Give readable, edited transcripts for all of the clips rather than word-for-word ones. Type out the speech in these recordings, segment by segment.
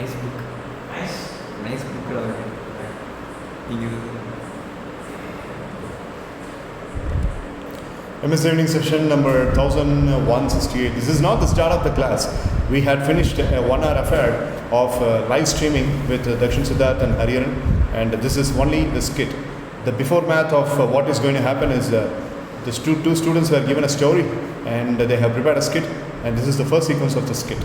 Nice book. Nice. Nice book. MS Evening session number 1168. This is not the start of the class. We had finished a 1 hour affair of live streaming with Dakshin Siddharth and Hariharan, and this is only the skit. The before math of what is going to happen is the two students were given a story and they have prepared a skit, and this is the first sequence of the skit.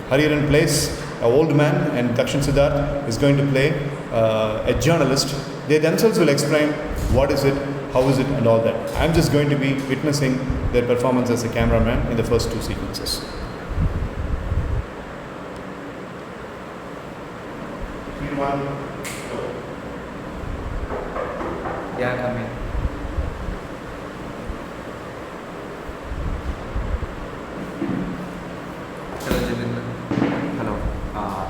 Hariharan plays an old man and Dakshin Siddharth is going to play a journalist. They themselves will explain what is it, how is it, and all that. I'm just going to be witnessing their performance as a cameraman in the first two sequences. Scene 1, go. Yeah, come in. Hello, Jitendra. Hello.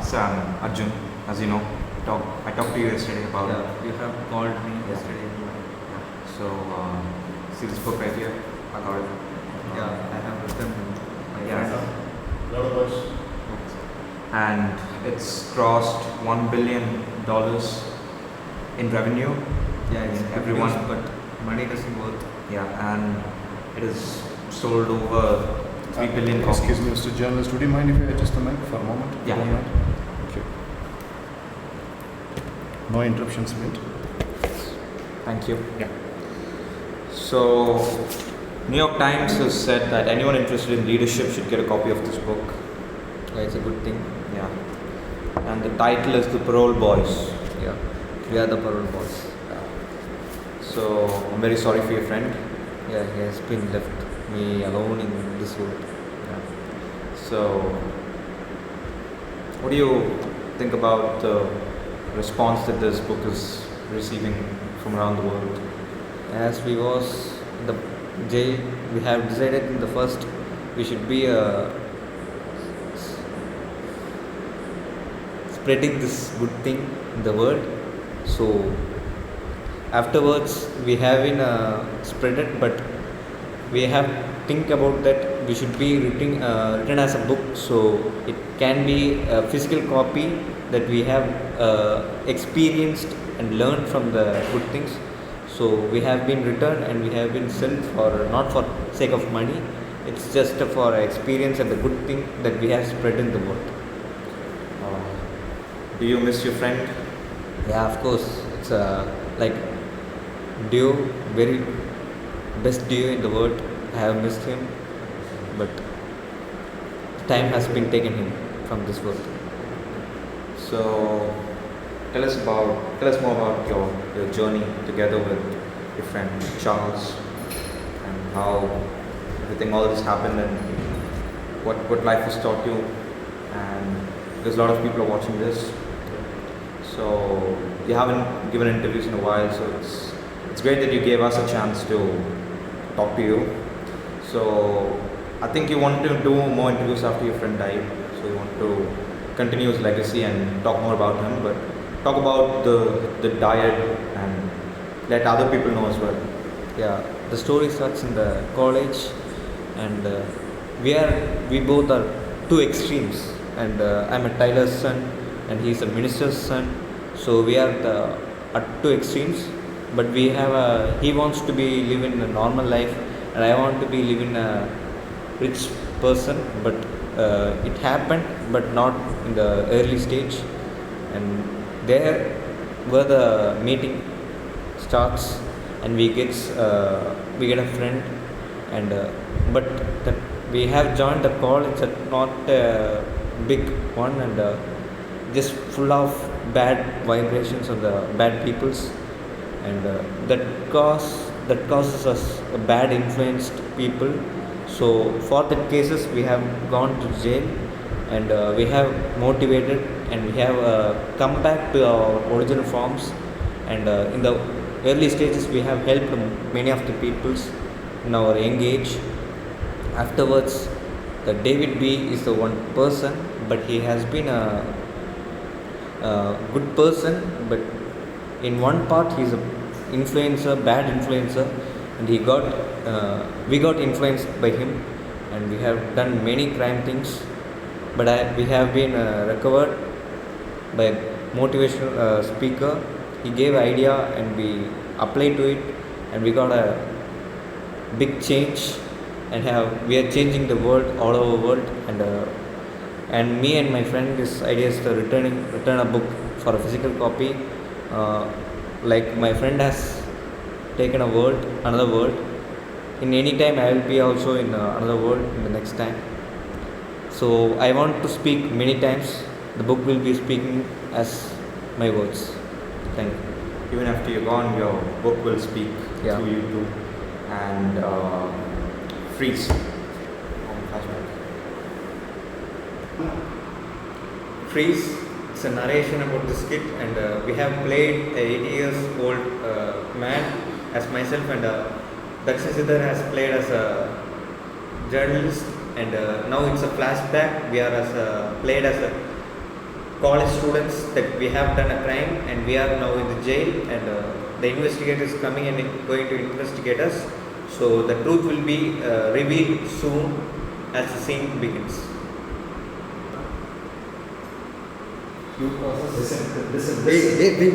So I'm Arjun. As you know, I talked to you yesterday about. Yeah, you have called me yesterday. So, see this book right here? I got it. Yeah, I have written my Yeah. friend. Lot of words. And it's crossed $1 billion in revenue. Yeah, it's Everyone. everyone, but money doesn't work. Yeah, and it is sold over 3 billion copies. Excuse me, Mr. Journalist, would you mind if I adjust the mic for a moment? Yeah. Don't mind? Thank you. No interruptions made. Thank you. Yeah. So, New York Times has said that anyone interested in leadership should get a copy of this book. Yeah, it's a good thing. Yeah. And the title is The Parole Boys. Yeah, we are the Parole boys. So, I'm very sorry for your friend. Yeah, he has been left me alone in this world. Yeah. So, what do you think about the response that this book is receiving from around the world? As we was in the jail, we have decided in the first we should be spreading this good thing in the world. So afterwards we have been spread it, but we have think about that we should be written as a book, so it can be a physical copy that we have experienced and learned from the good things. So we have been written and we have been sold for not for sake of money. It's just for experience and the good thing that we have spread in the world. Do you miss your friend? Yeah, of course. It's like duo, very best duo in the world. I have missed him, but time has been taken him from this world. So, tell us more about your journey together with your friend Charles, and how all this happened, and what life has taught you. And there's a lot of people are watching this, so you haven't given interviews in a while, so it's great that you gave us a chance to talk to you. So I think you want to do more interviews after your friend died, so you want to continue his legacy and talk more about him, but talk about the diet and let other people know as well. Yeah, the story starts in the college, and we both are two extremes, and I'm a tailor's son and he's a minister's son, so we are at two extremes, but we have he wants to be living a normal life and I want to be living a rich person, but it happened, but not in the early stage, and there where the meeting starts, and we get a friend, and but that we have joined the call. It's not a big one, and just full of bad vibrations of the bad peoples, and that causes us a bad influenced people. So for that cases we have gone to jail, and we have motivated, and we have come back to our original forms, and in the early stages we have helped many of the peoples in our young age. Afterwards, the David B is the one person, but he has been a good person, but in one part he is a bad influencer, and we got influenced by him, and we have done many crime things, but we have been recovered, by a motivational speaker. He gave idea and we applied to it, and we got a big change, and we are changing the world all over the world. And me and my friend, this idea is to return a book for a physical copy. Like my friend has taken another world. In any time, I will be also in another world in the next time. So I want to speak many times. The book will be speaking as my words. Thank you. Even after you're gone, your book will speak Yeah. through you too. And freeze. Flashback. Freeze. It's a narration about the skit, and we have played a 80 years old man as myself, and Dakshin Siddhar has played as a journalist, and now it's a flashback. We are played as a college students that we have done a crime, and we are now in the jail, and the investigator is coming and going to investigate us. So the truth will be revealed soon as the scene begins. Listen.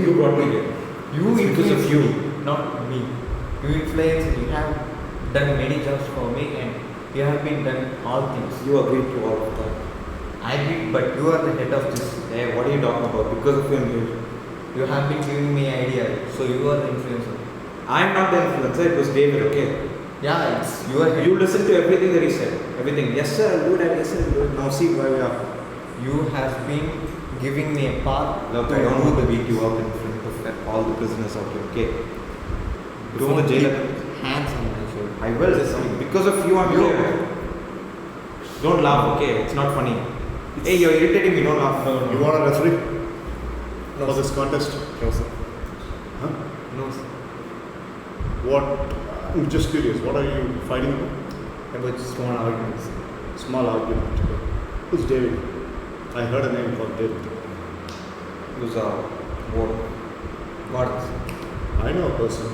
You brought me here. You It's because of influence you. me, not me. You influence me. You have done many jobs for me, and you have been done all things. You agreed to all of that. I did, but you are the head of this. Hey, what are you talking about? Because of him, You have been giving me idea, so you are the influencer. I'm not the influencer. It was David. Okay. Yeah, it's your head. You listen to everything that he said. Everything. Yes, sir. I'll do that. Yes, sir. I'll do it. Now see where we are. You have been giving me a path. Look, to I don't do want to the beat you things. up in front of all the prisoners out here. Okay. Go Don't to the jail. keep hands on my shoulder. I will. Because of you, I'm here. Don't laugh. Okay. It's not funny. Hey, you're irritating me. Don't laugh. You want a referee No, for this contest? No, sir. Huh? No, sir. What? I'm just curious. What are you fighting about? About small arguments. Small argument. Who's David? I heard a name called David. Who's what? What? I know a person.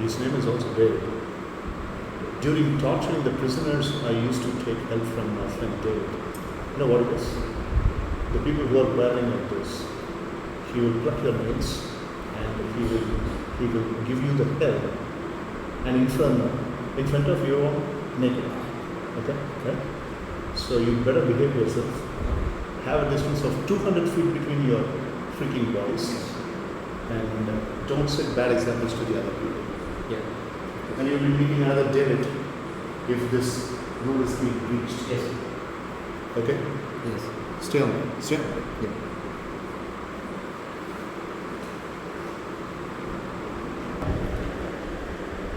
His name is also David. During torturing the prisoners, I used to take help from my friend David. You know what it is? The people who are quarreling like this, he will pluck your nails and he will give you the hell and inferno in front of you all naked. Okay? Right? So you better behave yourself. Have a distance of 200 feet between your freaking bodies, and don't set bad examples to the other people. Yeah. And you'll be meeting another David if this rule is being breached. Yes. Okay? Yes. Stay on. Stay on. Yeah.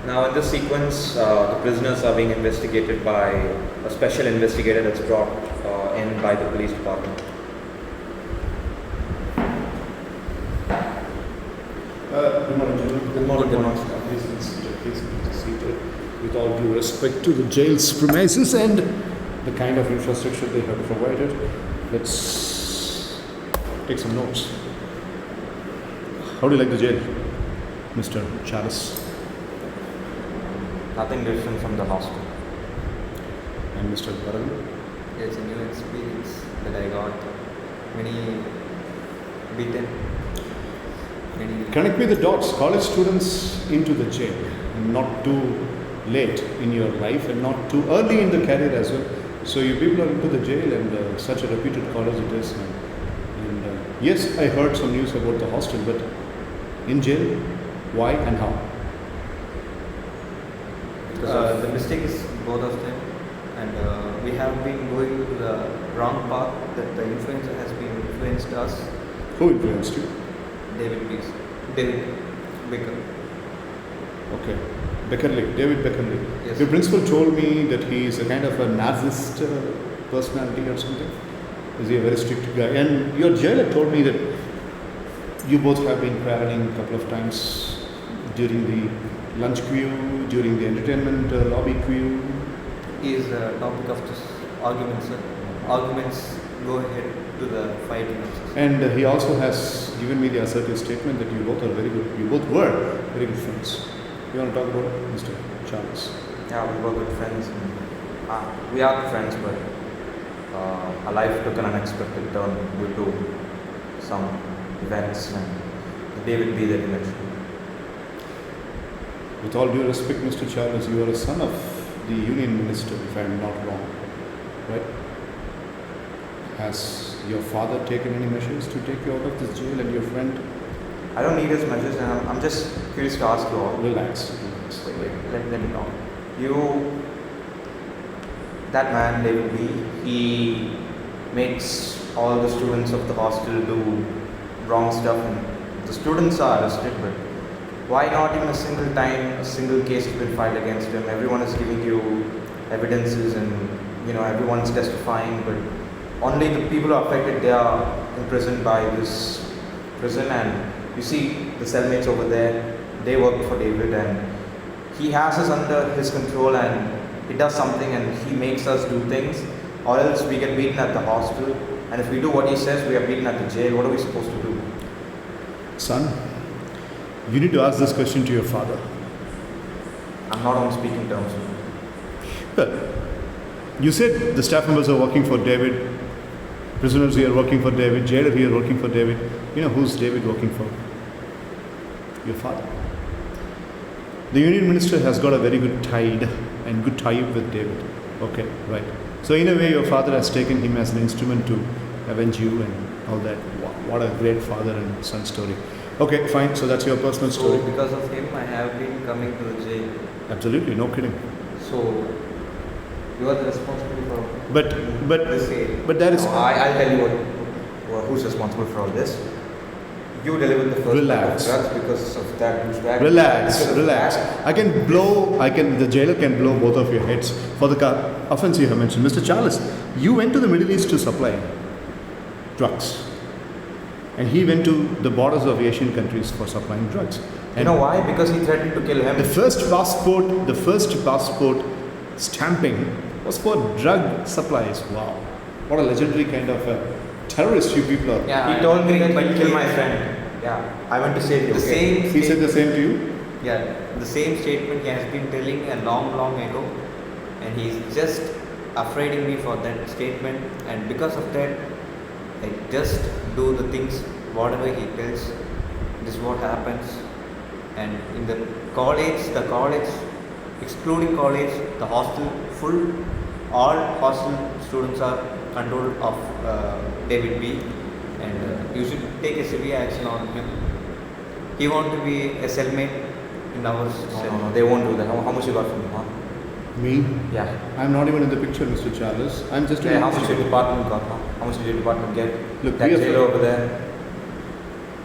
Now, in this sequence, the prisoners are being investigated by a special investigator that's brought in by the police department. Good morning, gentlemen. Good morning. Please be seated. Please be seated. With all due respect to the jail's premises and the kind of infrastructure they have provided, let's take some notes. How do you like the jail, Mr. Charles? Nothing different from the hostel. And Mr. Parole? It's a new experience that I got. Many beaten. Many. Connect me the dots. College students into the jail, not too late in your life and not too early in the career as well. So you people are into the jail, and such a reputed college it is. And yes, I heard some news about the hostel, but in jail, why and how? The mistake is both of them, and we have been going to the wrong path. That the influencer has been influenced us. Who influenced you? David Baker. Okay. Beckerly, David Beckerly. Yes. Your principal told me that he is a kind of a narcissist personality or something. Is he a very strict guy? And your jailer told me that you both have been quarreling a couple of times during the lunch queue, during the entertainment lobby queue. He is the topic of this argument, sir. Arguments go ahead to the fighting. And he also has given me the assertive statement that you both are very good. You both were very good friends. You want to talk about it, Mr. Charles? Yeah, we were good friends. And, we are friends, but our life took an unexpected turn due to some events and the David B that you mentioned. With all due respect, Mr. Charles, you are a son of the Union Minister, if I am not wrong, right? Has your father taken any measures to take you out of this jail and your friend? I don't need his measures, and I'm just curious to ask you all. Relax. Wait, let me talk. That man, David B, he makes all the students of the hostel do wrong stuff, and the students are arrested, but why not in a single time, a single case has been filed against him? Everyone is giving you evidences and, everyone's testifying, but only the people who are affected, they are imprisoned by this prison. And you see the cellmates over there, they work for David, and he has us under his control, and he does something and he makes us do things, or else we get beaten at the hostel, and if we do what he says, we are beaten at the jail. What are we supposed to do? Son, you need to ask this question to your father. I'm not on speaking terms. Well, you said the staff members are working for David, prisoners here working for David, jailer here working for David. You know who's David working for? Your father. The Union Minister has got a very good tie-up with David. Okay, right. So in a way, your father has taken him as an instrument to avenge you and all that. What a great father and son story. Okay, fine. So that's your personal story. So because of him, I have been coming to the jail. Absolutely, no kidding. So you are the responsible for But this jail. but that is. I'll tell you who's responsible for all this. You delivered the first Relax. pack of drugs because of that douchebag. Relax. The jailer can blow both of your heads for the offense you have mentioned. Mr. Charles, you went to the Middle East to supply drugs. And he went to the borders of Asian countries for supplying drugs. And You know why? Because he threatened to kill him. the first passport stamping was for drug supplies. Wow. What a legendary kind of terrorist you people are. Yeah, He told me that he'd kill my friend. Yeah, I went to save you. The okay? same. He said the same to you? Yeah, the same statement he has been telling a long ago, and he's just afraiding me for that statement, and because of that, I just do the things whatever he tells. This is what happens. And in the college, excluding college, the hostel full, all hostel students are controlled of David B. And you should take a severe action on him. He want to be a cellmate in our cell. No, they won't do that. How much you got from him? Huh? Me? Yeah. I'm not even in the picture, Mr. Charles. I'm just Yeah, how much your department got? Huh? How much did your department get? Look, That we are jailer over there.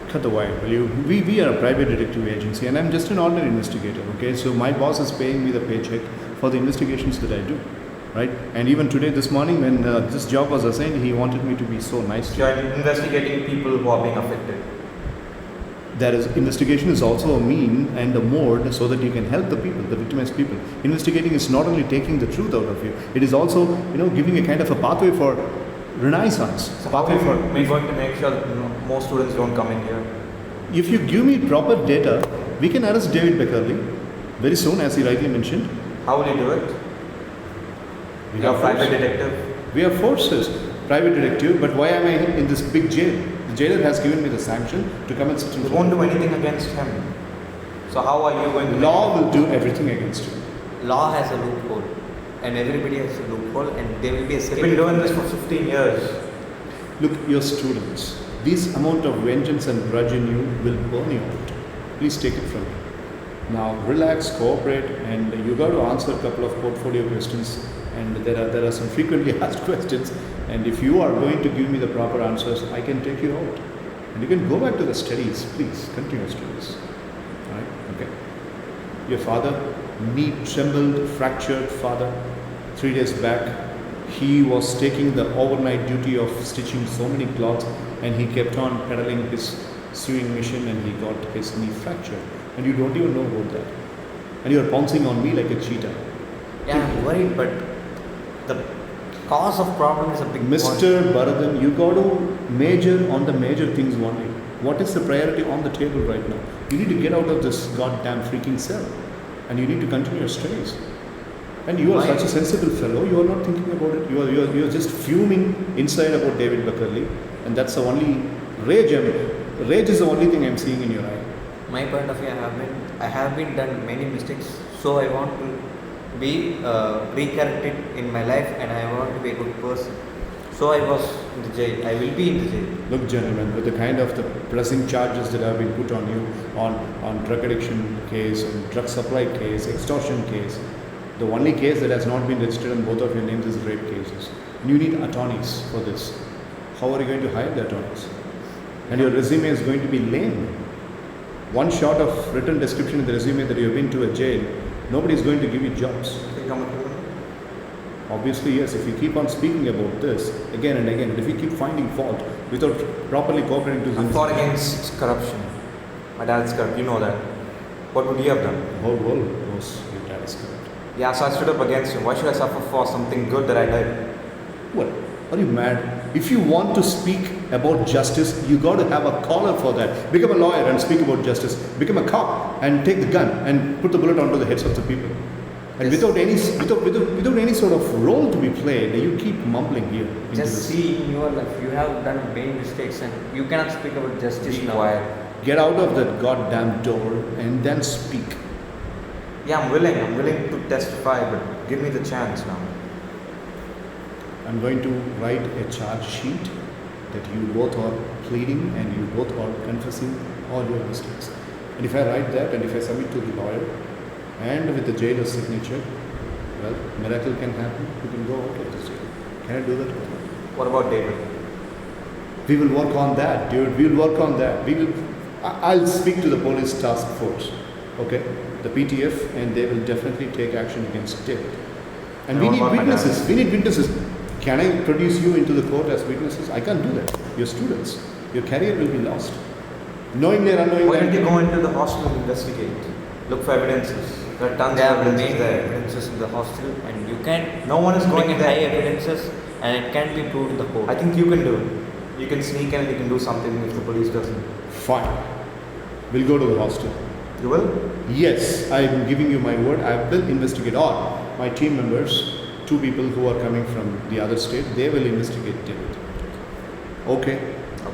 Cut the wire, will you? We are a private detective agency and I'm just an ordinary investigator, okay? So my boss is paying me the paycheck for the investigations that I do, right? And even today, this morning, when this job was assigned, he wanted me to be so nice to So I'm investigating people who are being affected. That is, investigation is also a mean and a mode so that you can help the people, the victimized people. Investigating is not only taking the truth out of you, it is also, giving a kind of a pathway for renaissance. So how are we going to make sure that more students don't come in here? If you give me proper data, we can arrest David Beckerly very soon, as he rightly mentioned. How will you do it? We You're a have private forces. detective. We have forces, private detective, but why am I in this big jail? The jailer has given me the sanction to come and sit in You front won't of do me. anything against him. So how are you going to Law will do everything against you. Law has a loophole, and everybody has a loophole, and there will be a They've been doing this for 15 years. Look, your students, this amount of vengeance and grudge in you will burn you out. Please take it from me. Now, relax, cooperate, and you got to answer a couple of portfolio questions. And there are some frequently asked questions. And if you are going to give me the proper answers, I can take you out. And you can go back to the studies. Please continue your studies. All right? Okay. Your father, knee trembled, fractured father. 3 days back, he was taking the overnight duty of stitching so many cloths, and he kept on pedaling his sewing machine, and he got his knee fractured. And you don't even know about that. And you are pouncing on me like a cheetah. Yeah, I'm worried, but the cause of problem is a big Mr. Bharathan, you got to major on the major things only. What is the priority on the table right now? You need to get out of this goddamn freaking cell, and you need to continue your studies. And you are Why? such a sensible fellow. You are not thinking about it. You are just fuming inside about David Beckerly, and that's the only Rage is the only thing I'm seeing in your eye. My point of view, I have been done many mistakes, so I want to be recorrected in my life, and I want to be a good person. So I was in the jail. I will be in the jail. Look, gentlemen, with the kind of the pressing charges that have been put on you on drug addiction case, on drug supply case, extortion case, the only case that has not been registered on both of your names is rape cases. And you need attorneys for this. How are you going to hire the attorneys? And your resume is going to be lame. One shot of written description in the resume that you have been to a jail, nobody is going to give you jobs. Think I'm a criminal? Obviously, yes. If you keep on speaking about this again and again, and if you keep finding fault without properly cooperating to I'm this, fought against corruption. My dad's corrupt, you know that. What would he have done? the whole world knows your dad is corrupt. Yeah, so I stood up against him. Why should I suffer for something good that I did? What? Are you mad? If you want to speak about justice, you got to have a collar for that. Become a lawyer and speak about justice. Become a cop and take the gun and put the bullet onto the heads of the people. And Yes. without any sort of role to be played, you keep mumbling here. into Just this. see in your life, you have done many mistakes, and you cannot speak about justice Be now. quiet. Get out of that goddamn door and then speak. Yeah, I'm willing to testify, but give me the chance now. I'm going to write a charge sheet that you both are pleading and you both are confessing all your mistakes. And if I write that and if I submit to the lawyer and with the jailer's signature, well, miracle can happen. You can go out of this jail. Can I do that? What about David? We will work on that, dude. We will work on that. I'll speak to the police task force, okay, the PTF, and they will definitely take action against David. And And we what need about my dad? witnesses. We need witnesses. Can I produce you into the court as witnesses? I can't do that. You're students. Your career will be lost. Knowingly or unknowingly. Why don't you go into the hostel and investigate? Look for evidences. There are tons There of are many evidences there. evidences in the hostel, and you can No one is bring going in there. high evidences, and it can be proved in the court. I think you can do it. You can sneak in and you can do something if the police doesn't. Fine. We'll go to the hostel. You will? Yes, I'm giving you my word. I will investigate all my team members, 2 people who are coming from the other state, they will investigate David. Okay.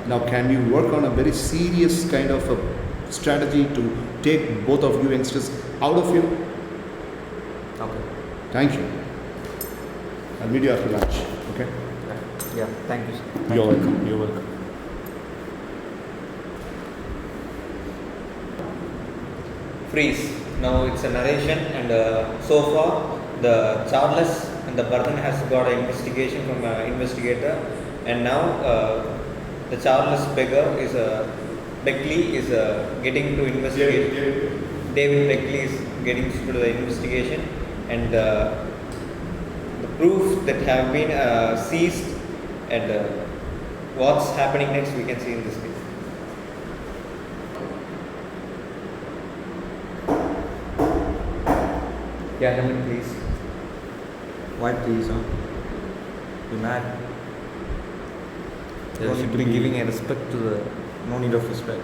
Now, can you work on a very serious kind of a strategy to take both of you youngsters out of here? Okay. Thank you. I'll meet you after lunch. Okay? Yeah, thank you. Sir. You're welcome. You're welcome. Freeze. Now it's a narration, and so far the Charles and the burden has got an investigation from an investigator, and now the Charles Beggar is Beckley is getting to investigate. David Beckley is getting to the investigation, and the proofs that have been seized, and what's happening next we can see in this case. Yeah, come in, please. Why please, huh? You're mad. There No should need be to be- giving a respect to the. No need of respect.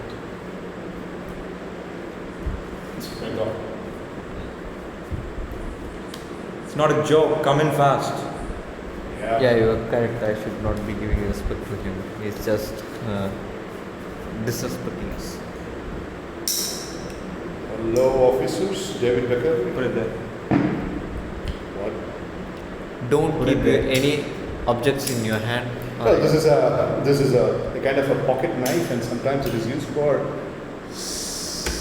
My God. It's not a joke. Come in fast. Yeah, you are correct. I should not be giving respect to him. He's just disrespecting us. Hello, officers. David Becker. Put it there. What? Don't Put it keep there. any objects in your hand. Well, this is a kind of a pocket knife, and sometimes it is used for.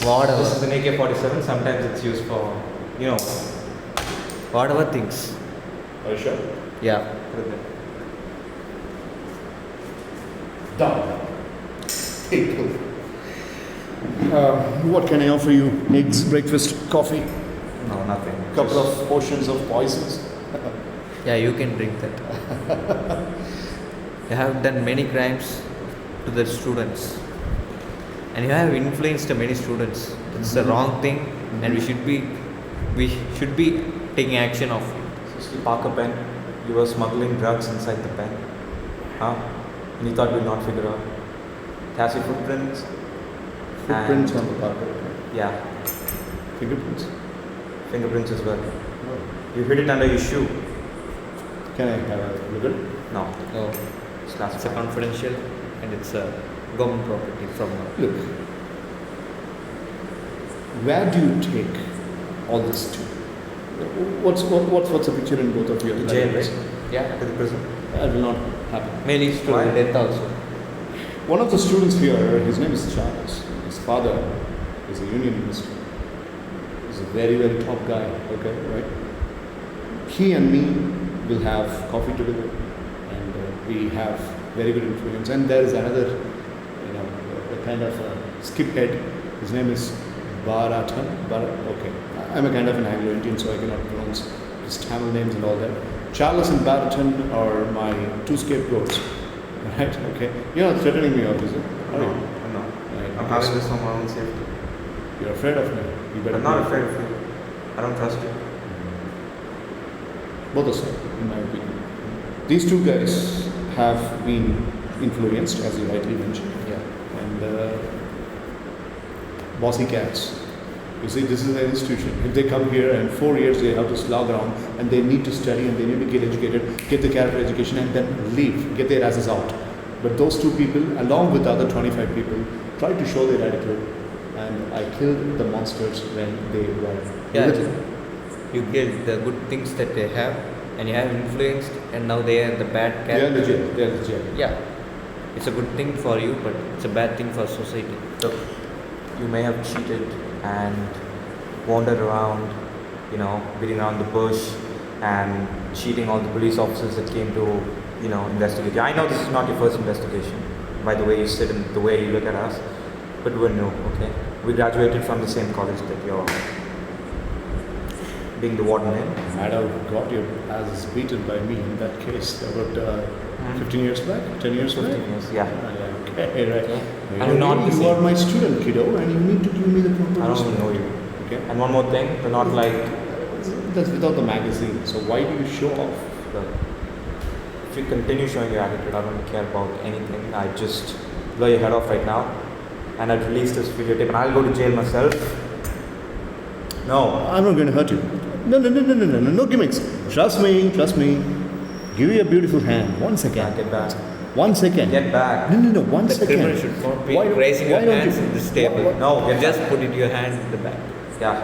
Whatever. This is an AK-47. Sometimes it's used for, you know. Whatever things. Are you sure? Yeah. Put it there. Done. People. What can I offer you? Eggs, breakfast, coffee, No, nothing. couple Just- of portions of poisons. Yeah, you can drink that. You have done many crimes to the students, and you have influenced many students. It's the wrong thing, and we should be taking action of it. Seriously, park a pen. You were smuggling drugs inside the pen. Huh? And you thought we'd not figure out. It has your footprints. Footprints And- on the carpet. Yeah, Fingerprints. fingerprints as well. You hid it under your shoe. Can I have a look at it? No, No, it's it's a classified. confidential, and it's a government property from. Look, where do you take all this to? What's the picture in both of your Jail, lives? right? Yeah. To the prison. That will not happen. Many to Why? death also. One of the students here, his name is Charles. His father is a union minister. He's a very, very top guy, okay, right? He and me will have coffee together and we have very good influence. And there is another, a kind of a skip head. His name is Baratan. Okay. I'm a kind of an Anglo-Indian, so I cannot pronounce his Tamil names and all that. Charles and Baratan are my two scapegoats. Right? Okay. You're not threatening me, obviously. No, I'm not. Right, I'm okay, having so this for my own safety. You're afraid of me. You better I'm not be afraid of you. I don't trust you. Both of them, in my opinion. These two guys have been influenced, as you rightly mentioned. Yeah. And bossy cats. You see, this is an institution. If they come here and 4 years they have to slog around and they need to study and they need to get educated, get the character education and then leave, get their asses out. But those two people, along with the other 25 people, tried to show their attitude and I killed the monsters when they were Yeah. little. You killed the good things that they have, and you have influenced, and now they are the bad They are in the character. jail. They are in the jail. Yeah. It's a good thing for you, but it's a bad thing for society. Look, you may have cheated and wandered around, beating around the bush and cheating all the police officers that came to, investigate you. I know this is not your first investigation, by the way you sit and the way you look at us, but we're new, okay? We graduated from the same college that you're being the warden in. Might have got your asses beaten by me in that case about 15 years back, 10 years 15 back. years, yeah. Okay, right. Okay. You I'm not the you same. are my student, kiddo, and you need to give me the proper I don't even respect. know you. Okay. And one more thing, they're not like, That's without the magazine. So why do you show off? look, if you continue showing your attitude, I don't care about anything. I just blow your head off right now and I'd release this videotape and I'll go to jail myself. No. I'm not going to hurt you. No gimmicks. Trust me. Give me a beautiful hand. 1 second. Yeah, get back. 1 second. Get back. No, 1 The second. criminal should not be Why don't- raising your why don't hands you- in this table. why- No, You get just back. put it your hand in the back. Yeah.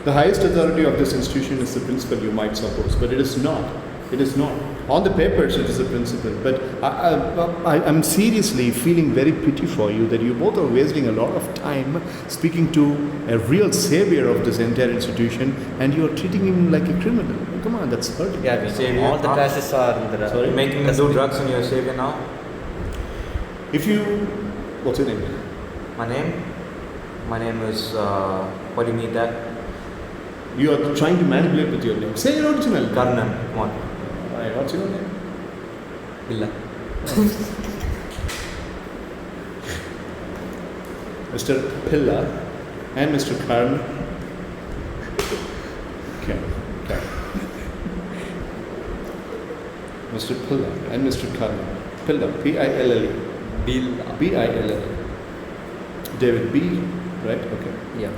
The highest authority of this institution is the principal, you might suppose, but it is not. It is not. On the papers, it is the principal, but I'm seriously feeling very pity for you that you both are wasting a lot of time speaking to a real savior of this entire institution, and you are treating him like a criminal. Come on, that's hurting. Yeah, we know. Savior, All the huh? classes are in the. Sorry? You're making them do drugs and you're a savior now? If you, what's your name? My name? My name is, what do you need that? You are trying to manipulate with your name. Say your original. Karnan, come on. Right, what's your name? Billa. Mr. Pilla and Mr. Karn. Okay. Mr. Pilla and Mr. Karn. Pilla, P-I-L-L-E. Billa. B-I-L-L-E. David B, right? Okay. Yeah.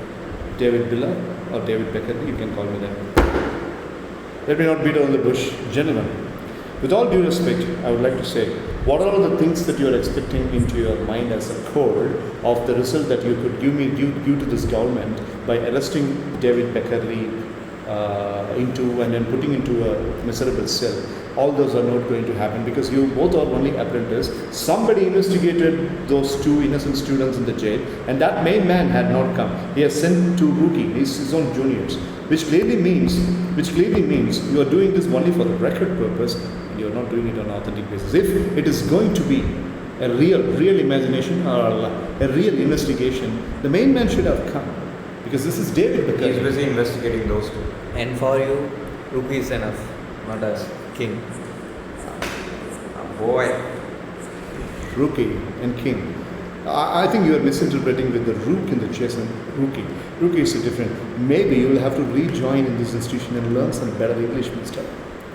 David Billa or David Becker, you can call me that. Let me not beat around the bush. Gentlemen, with all due respect, I would like to say, what are all the things that you are expecting into your mind as a core of the result that you could give me due to this government by arresting David Beckerly into and then putting into a miserable cell? All those are not going to happen because you both are only apprentices. Somebody investigated those two innocent students in the jail, and that main man had not come. He has sent two rookie, his own juniors, which clearly means you are doing this only for the record purpose. You are not doing it on an authentic basis. If it is going to be a real imagination or a real investigation, the main man should have come because this is David He's Beckerly. busy investigating those two. And for you, rookie is enough, not as king. Boy. Rookie and king. I think you are misinterpreting with the rook in the chess and rookie. Rookie is different. Maybe you will have to rejoin in this institution and learn some better English, mister.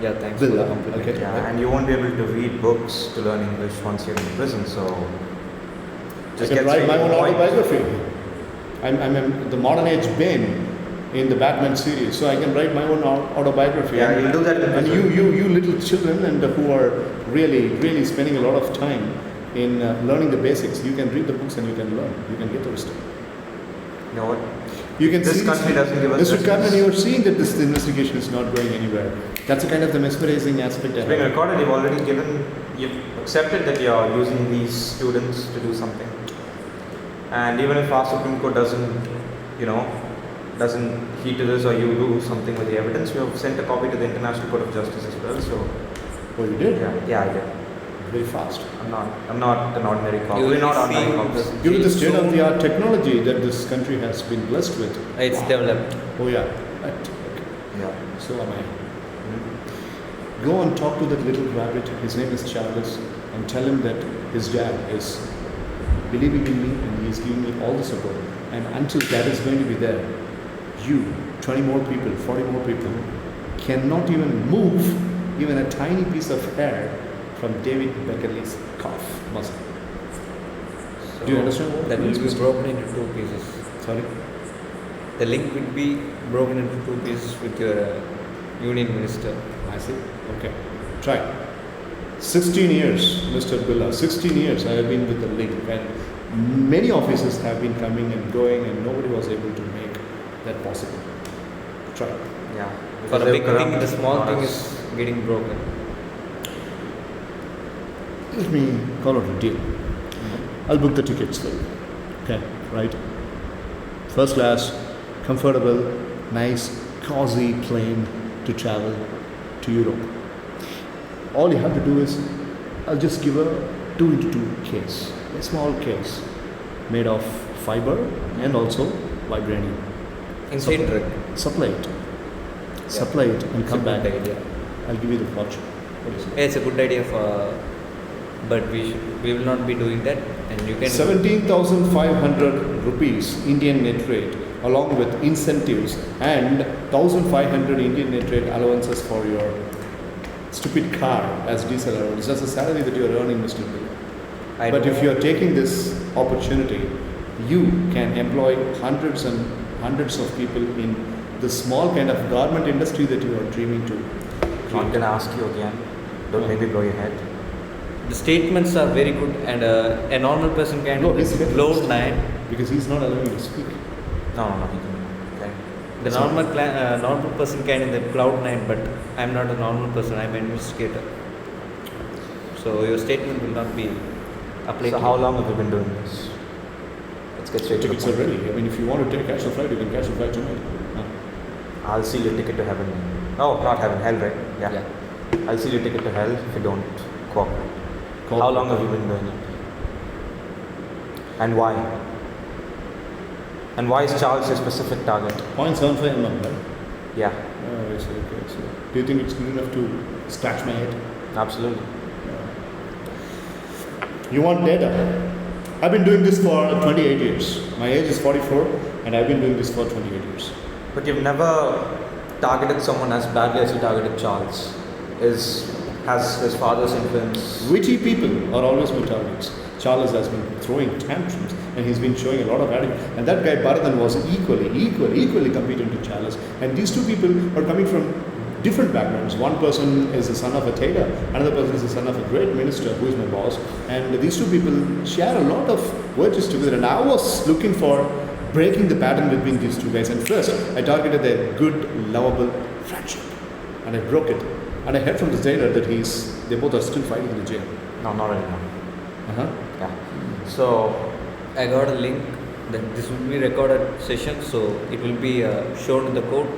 Yeah, thanks for the Billa, compliment. okay. Yeah, and you won't be able to read books to learn English once you're in prison, so I just can get write straight my to own the point. autobiography. I'm the modern age Bane in the Batman series, so I can write my own autobiography. Yeah, and, you'll do that in And prison. you little children and who are really spending a lot of time in learning the basics. You can read the books and you can learn. You can get the wisdom. You know what? You can This see country doesn't give us Mr. Karnan, justice. you are seeing that this investigation is not going anywhere. That's a kind of the mesmerizing aspect. It's being recorded. You've already you've accepted that you're using these students to do something. And even if our Supreme Court doesn't heed to this, or you do something with the evidence, we have sent a copy to the International Court of Justice as well. So, Oh, you did? yeah, I did. Very fast. I'm not an ordinary cop. You We're will not see ordinary cops. Given the state of the art technology that this country has been blessed with. It's developed. Oh yeah. Right. Yeah. So am I. Mhm. Go and talk to that little rabbit. His name is Charles, and tell him that his dad is believing in me and he is giving me all the support. And until that is going to be there, you, 20 more people, 40 more people, cannot even move even a tiny piece of hair from David Beckerley's calf muscle. So Do you understand what that it will means, be Mr. broken into two pieces. Sorry? The link will be broken into two pieces with your union minister. I see. Okay. Try. 16 years, Mr. Billa. 16 years I have been with the link, and many officers have been coming and going, and nobody was able to make that possible. Try. Yeah. For Because a they big were thing, corrupt, the small not thing us. is getting broken. Let me call out a deal. I'll book the tickets for you. Okay, right? First class, comfortable, nice, cozy plane to travel to Europe. All you have to do is, I'll just give a 2x2 case, a small case made of fiber and also vibranium. Inside drug. Supply it. Yeah. Supply it and It's come a back. good idea. I'll give you the fortune. What do you say? It's a good idea but we will not be doing that, and you can 17,500 rupees Indian net rate, along with incentives and 1,500 Indian net rate allowances for your stupid car as diesel allowance. That's the salary that you are earning, Mr. Bill. I But know. if you are taking this opportunity, you can employ hundreds and hundreds of people in the small kind of garment industry that you are dreaming to. Not gonna ask you again. Don't No. maybe blow your head. The statements are very good, and a normal person can No, he's load 9. because he's not allowing you to speak. No, he can. Okay. The normal person can in the cloud 9, but I'm not a normal person. I'm an investigator. So your statement will not be applicable. So how long have you been doing this? Let's get straight to the Tickets are point. ready. I mean, if you want to catch a flight, you can catch a flight tonight. I'll seal your ticket to heaven. No, not heaven, hell, right? Yeah. I'll seal your ticket to hell if you don't cooperate. How long have you been doing it? And why? And why is Charles your specific target? 0.75 mm, right? Yeah, Oh, I see. Okay. So, do you think it's good enough to scratch my head? absolutely. You want data? I've been doing this for 28 years. My age is 44, and I've been doing this for 28 years. But you've never targeted someone as badly as you targeted Charles. Has his father's influence? Witty people are always my targets. Charles has been throwing tantrums, and he's been showing a lot of attitude. And that guy Bharathan was equally competent to Charles. And these two people are coming from different backgrounds. One person is the son of a tailor, another person is the son of a great minister who is my boss. And these two people share a lot of virtues together. And I was looking for breaking the pattern between these two guys. And first, I targeted their good, lovable friendship, and I broke it. And I heard from the jailer that they both are still fighting in the jail. No, not anymore. Uh-huh. Yeah. So, I got a link that this will be recorded session, so it will be shown in the court.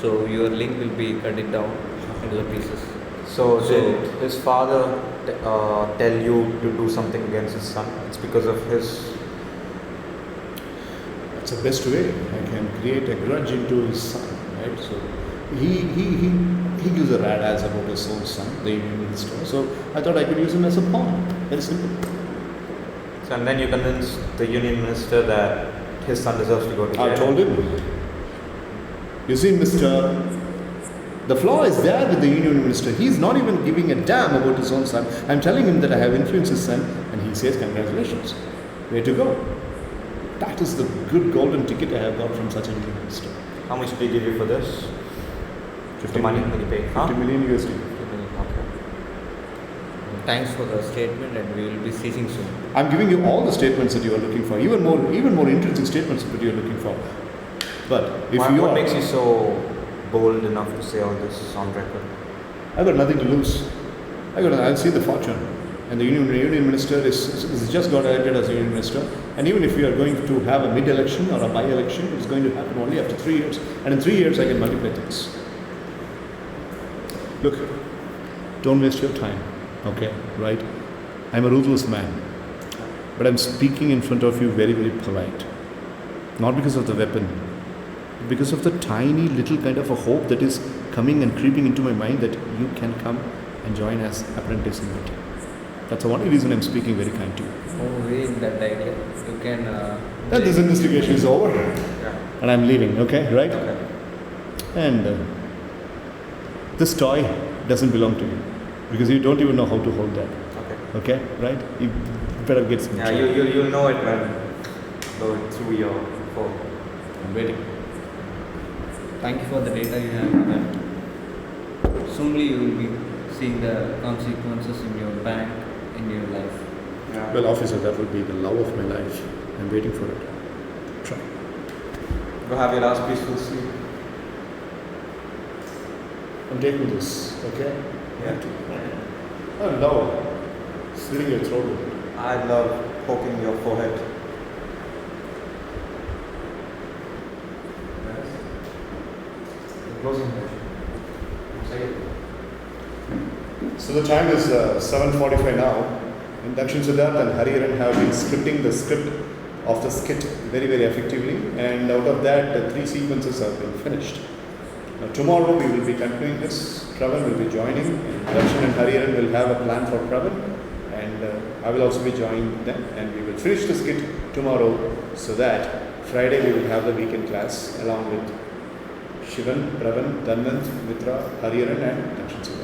So your link will be cut it down into the pieces. so So- did his father tell you to do something against his son? It's because of his. That's the best way. I can create a grudge into his son, right? So he gives a rad ass about his own son, the union minister. So I thought I could use him as a pawn. Very simple. So, and then you convinced the union minister that his son deserves to go to jail. I told him, you see, mister, the flaw is there with the union minister. He's not even giving a damn about his own son. I'm telling him that I have influenced his son, and he says, congratulations. Way to go. That is the good golden ticket I have got from such a union minister. How much did he give you for this? 50 The money million. that he paid? 50 million USD. 50 million, okay. thanks for the statement, and we will be seeing soon. I'm giving you all the statements that you are looking for, even more intrinsic statements that you are looking for. But if What makes you so bold enough to say all this on record? I've got nothing to lose. I'll see the fortune. And the union minister is just got elected as a union minister. And even if we are going to have a mid-election or a by-election, it's going to happen only after 3 years. And in 3 years, I can multiply things. Look, don't waste your time. Okay, right? I'm a ruthless man. But I'm speaking in front of you very, very polite. Not because of the weapon, but because of the tiny little kind of a hope that is coming and creeping into my mind that you can come and join as apprentice in it. That's the only reason I'm speaking very kind to you. Oh, really? That idea. You can. Then this investigation is over. Yeah. And I'm leaving, okay, right? Okay. And this toy doesn't belong to you because you don't even know how to hold that. Okay. Okay, right? You better get some. Yeah, you'll know it when go through your phone. I'm waiting. Thank you for the data you have. And soonly you will be seeing the consequences in your bank, in your life. Yeah. Well, officer, that will be the love of my life. I'm waiting for it. Try. Go have your last peaceful sleep. I'm taking this, okay? Yeah. I love slitting your throat. I love poking your forehead. Closing So the time is 7:45 now. And Dakshin Siddharth and Hariharan have been scripting the script of the skit very, very effectively. And out of that, the 3 sequences have been finished. Now, tomorrow we will be continuing this. Pravan will be joining. And Dakshin and Hariharan will have a plan for Pravan. And I will also be joining them. And we will finish the skit tomorrow so that Friday we will have the weekend class along with Shivan, Pravan, Dhanvant, Mitra, Hariharan and Dakshin Siddharth.